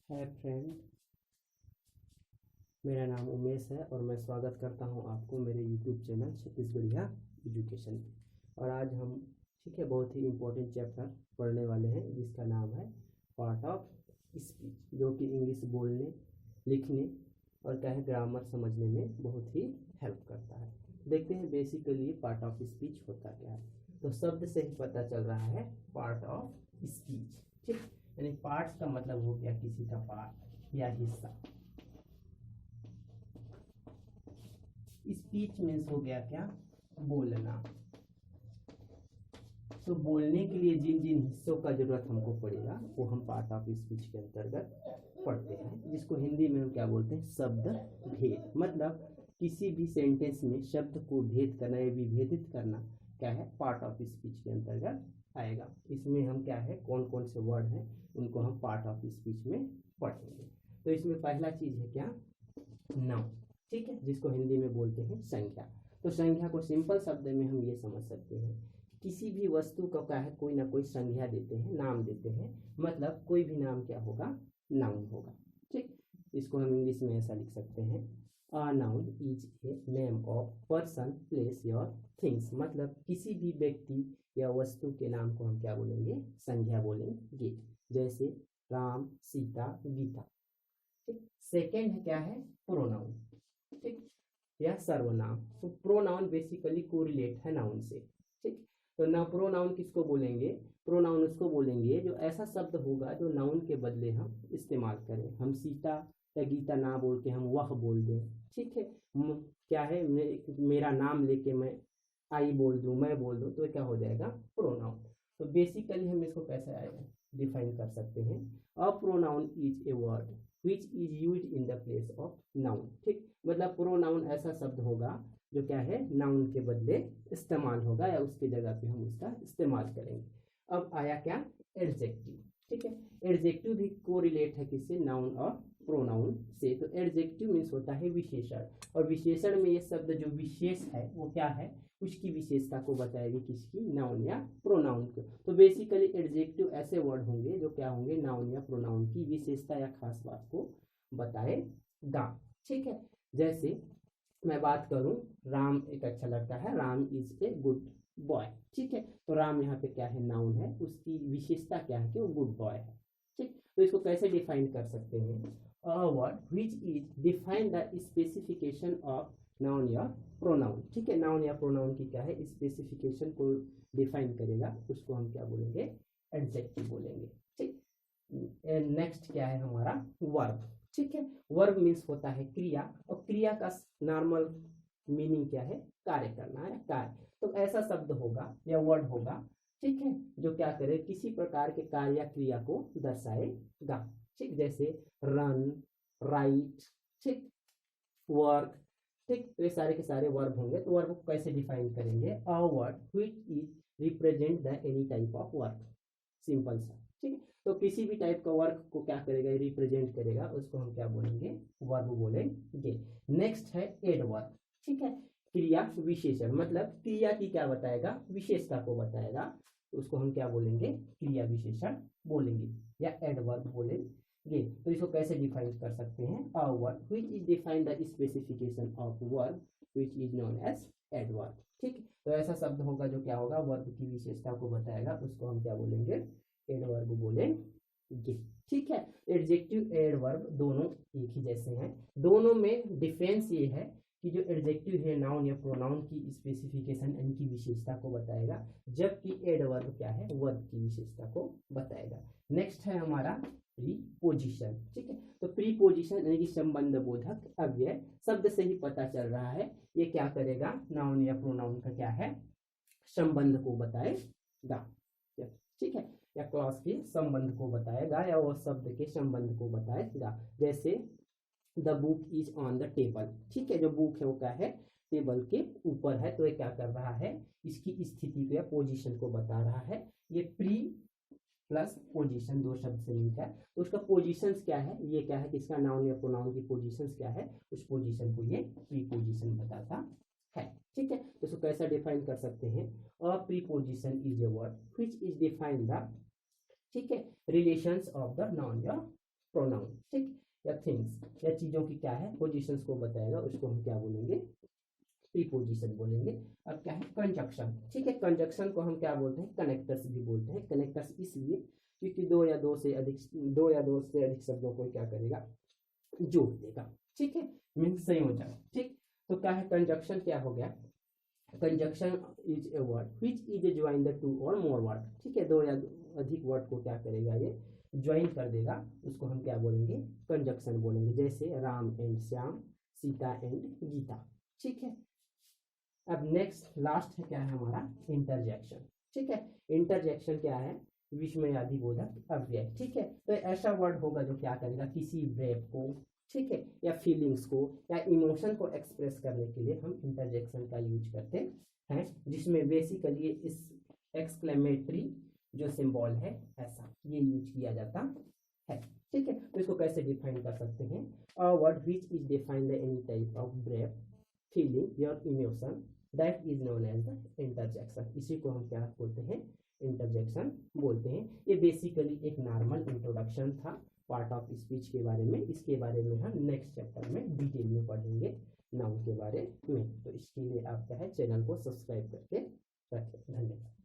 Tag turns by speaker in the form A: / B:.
A: Hi friend, मेरा नाम उमेश है और मैं स्वागत करता हूं आपको मेरे यूट्यूब चैनल छत्तीसगढ़िया एजुकेशन पे। और आज हम बहुत ही इम्पोर्टेंट चैप्टर पढ़ने वाले हैं जिसका नाम है पार्ट ऑफ स्पीच, जो कि इंग्लिश बोलने, लिखने और क्या है ग्रामर समझने में बहुत ही हेल्प करता है। देखते हैं बेसिकली पार्ट ऑफ स्पीच होता क्या है। तो शब्द से ही पता चल रहा है पार्ट ऑफ स्पीच, ठीक। यानी पार्ट्स का मतलब हो गया किसी का पार्ट या हिस्सा। स्पीच मीन्स हो गया क्या, बोलना। तो बोलने के लिए जिन जिन हिस्सों का जरूरत हमको पड़ेगा वो हम पार्ट ऑफ स्पीच के अंतर्गत पढ़ते हैं, जिसको हिंदी में हम क्या बोलते हैं, शब्द भेद। मतलब किसी भी सेंटेंस में शब्द को भेद करना या विभेदित करना क्या है, पार्ट ऑफ स्पीच के अंतर्गत आएगा। इसमें हम क्या है, कौन कौन से वर्ड हैं उनको हम पार्ट ऑफ स्पीच में पढ़ेंगे। तो इसमें पहला चीज है क्या, नाउन, ठीक है, जिसको हिंदी में बोलते हैं संख्या। तो संख्या को सिंपल शब्द में हम ये समझ सकते हैं, किसी भी वस्तु को क्या है, कोई ना कोई संज्ञा देते हैं, नाम देते हैं। मतलब कोई भी नाम क्या होगा, नाउन होगा, ठीक। इसको हम इंग्लिश में ऐसा लिख सकते हैं, a noun is a name of person place your things. मतलब किसी भी व्यक्ति या वस्तु के नाम को हम क्या बोलेंगे, संज्ञा बोलेंगे। जैसे राम, सीता, गीता, ठीक। सेकेंड है क्या है, प्रोनाउन, ठीक, या सर्वनाम। तो प्रोनाउन बेसिकली कोरिलेट है नाउन से, ठीक। तो ना प्रोनाउन किसको बोलेंगे, प्रोनाउन उसको बोलेंगे जो ऐसा शब्द होगा जो नाउन के बदले हम इस्तेमाल करें। हम सीता या गीता ना बोल के हम वह बोल दें, ठीक है। क्या है, मेरा नाम लेके मैं आई बोल दूं, मैं बोल दूं, तो क्या हो जाएगा, प्रोनाउन। तो बेसिकली हम इसको कैसे आएगा डिफाइन कर सकते हैं, a pronoun is a word which is use in the place of noun, ठीक। मतलब प्रोनाउन ऐसा शब्द होगा जो क्या है, नाउन के बदले इस्तेमाल होगा या उसके जगह पे हम उसका इस्तेमाल करेंगे। अब आया क्या, एडजेक्टिव, ठीक है। एडजेक्टिव भी कोरिलेट है किससे, नाउन और प्रोनाउन से। तो एडजेक्टिव मीन्स होता है विशेषण, और विशेषण में ये शब्द जो विशेष है वो क्या है, उसकी विशेषता को बताएगी, किसकी, नाउन या प्रोनाउन को। तो बेसिकली एडजेक्टिव ऐसे वर्ड होंगे जो क्या होंगे, नाउन या प्रोनाउन की विशेषता या खास बात को बताएगा, ठीक है। जैसे मैं बात करूं, राम एक अच्छा लड़का है, Ram is a good boy, ठीक है। तो राम यहाँ पे क्या है, नाउन है, उसकी विशेषता क्या है कि वो गुड बॉय है, ठीक। तो इसको कैसे डिफाइन कर सकते हैं, a word which is define the specification of noun या प्रोनाउन, ठीक है। नाउन या प्रोनाउन की क्या है, स्पेसिफिकेशन को डिफाइन करेगा, उसको हम क्या बोलेंगे, एडजेक्टिव बोलेंगे, ठीक। नेक्स्ट क्या है हमारा, वर्ब, ठीक है। वर्ब मीन्स होता है क्रिया, और क्रिया का नॉर्मल मीनिंग क्या है, कार्य करना है, कार्य। तो ऐसा शब्द होगा या वर्ड होगा, ठीक है, जो क्या करे, किसी प्रकार के कार्य या क्रिया को दर्शाएगा, ठीक। जैसे रन, राइट, ठीक, वर्क, ठीक। तो ये सारे के सारे वर्ब होंगे। तो वर्ब को कैसे डिफाइन करेंगे, अ word which is represent the any type of work, simple सा, ठीक है। तो किसी भी टाइप का वर्क को क्या करेगा, रिप्रेजेंट करेगा, उसको हम क्या बोलेंगे, वर्ब बोलेंगे। नेक्स्ट है एडवर्ब, ठीक है, क्रिया विशेषण। मतलब क्रिया की क्या बताएगा, विशेषता को बताएगा, तो उसको हम क्या बोलेंगे, क्रिया विशेषण बोलेंगे या एडवर्ब बोलेंगे। तो इसको कैसे डिफाइन कर सकते हैं, a word which is define the specification of verb which is known as adverb, ठीक। तो ऐसा शब्द होगा जो क्या होगा, वर्ब की विशेषता को बताएगा, उसको हम क्या बोलेंगे, एडवर्ब बोलेंगे, ठीक है। एडजेक्टिव एडवर्ब दोनों एक ही जैसे हैं, दोनों में डिफरेंस ये है कि जो एडजेक्टिव है नाउन या प्रोनाउन की स्पेसिफिकेशन, इनकी विशेषता को बताएगा, जबकि एडवर्ब क्या है, वर्ब की विशेषता को बताएगा। नेक्स्ट है हमारा प्रीपोजिशन, ठीक है। तो प्रीपोजिशन यानी कि संबंध बोधक अव्यय, शब्द से ही पता चल रहा है ये क्या करेगा, नाउन या प्रोनाउन का क्या है, संबंध को बताएगा, ठीक है, या क्लॉज के संबंध को बताएगा या वो शब्द के संबंध को बताएगा। जैसे the book is on the table, ठीक है, जो बुक है वो क्या है, टेबल के ऊपर है। तो ये क्या कर रहा है, इसकी स्थिति को या पोजीशन को बता रहा है। ये प्री प्लस पोजीशन दो शब्द से मिलता है, तो उसका पोजीशंस क्या है, ये क्या है, किसका, नाउन या प्रोनाउन की पोजीशंस क्या है, उस पोजीशन को ये प्री पोजीशन बताता है, ठीक है। तो इसको कैसा डिफाइन कर सकते हैं, अ preposition is a word which is define the, ठीक है, रिलेशंस ऑफ द नाउन या प्रोनाउन, ठीक, या थिंग्स या चीजों की क्या है पोजीशंस को बताएगा, उसको हम क्या बोलेंगे, प्रीपोजिशन बोलेंगे। अब क्या है कंजक्शन, ठीक है, कंजक्शन को हम क्या बोलते हैं, कनेक्टर्स भी बोलते हैं। कनेक्टर्स इसलिए क्योंकि दो या दो से अधिक शब्दों को क्या करेगा, जोड़ देगा, ठीक है, मीन्स संयोजन, ठीक। तो क्या है कंजक्शन, क्या हो गया, conjunction is a word which is join the two और मोर वर्ड, ठीक है, दो या अधिक वर्ड को क्या करेगा, ये ज्वाइन कर देगा, उसको हम क्या बोलेंगे, कंजक्शन बोलेंगे। जैसे राम एंड श्याम, सीता एंड गीता, ठीक है। अब नेक्स्ट लास्ट है क्या है हमारा, इंटरजेक्शन, ठीक है। इंटरजेक्शन क्या है, विस्मयादि बोधक अव्यय, ठीक है। तो ऐसा वर्ड होगा जो क्या करेगा, किसी ब्रेव को, ठीक है, या फीलिंग्स को या इमोशन को एक्सप्रेस करने के लिए हम इंटरजेक्शन का यूज करते हैं, जिसमें बेसिकली इस एक्सक्लेमेटरी जो सिंबल है ऐसा ये यूज किया जाता है, ठीक है। तो इसको कैसे डिफाइन कर सकते हैं, a word which is defined any type of brave feeling your emotion that is known as the interjection, इसी को हम क्या बोलते हैं, इंटरजेक्शन बोलते हैं। ये बेसिकली एक नॉर्मल इंट्रोडक्शन था पार्ट ऑफ स्पीच के बारे में। इसके बारे में हम नेक्स्ट चैप्टर में डिटेल में पढ़ेंगे नाउन के बारे में। तो इसके लिए आप क्या है चैनल को सब्सक्राइब करके रखें। धन्यवाद।